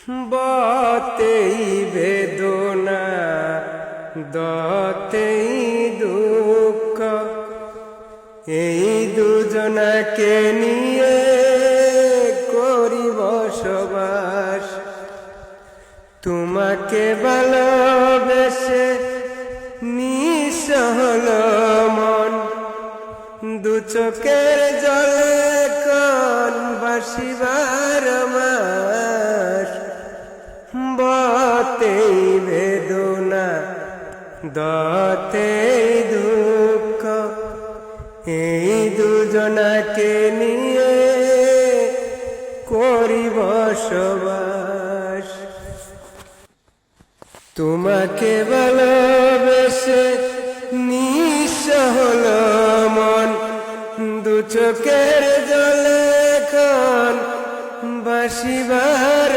বতেই বেদনা দতেই দুঃখ, এই দুজনাকে নিয়ে করি বসবাস। তোমাকে ভালোবেসে নিঃস্ব হলো মন, দু চোখের জলে কোন বাসিবার মাস। বতেই বেদনা দতেই দুঃখ, এই দুজনাকে নিয়ে করি বসবাস। তোমাকে ভালোবেসে নিঃস্ব হলো মন, দু চোখের জলে এখন বাসিবার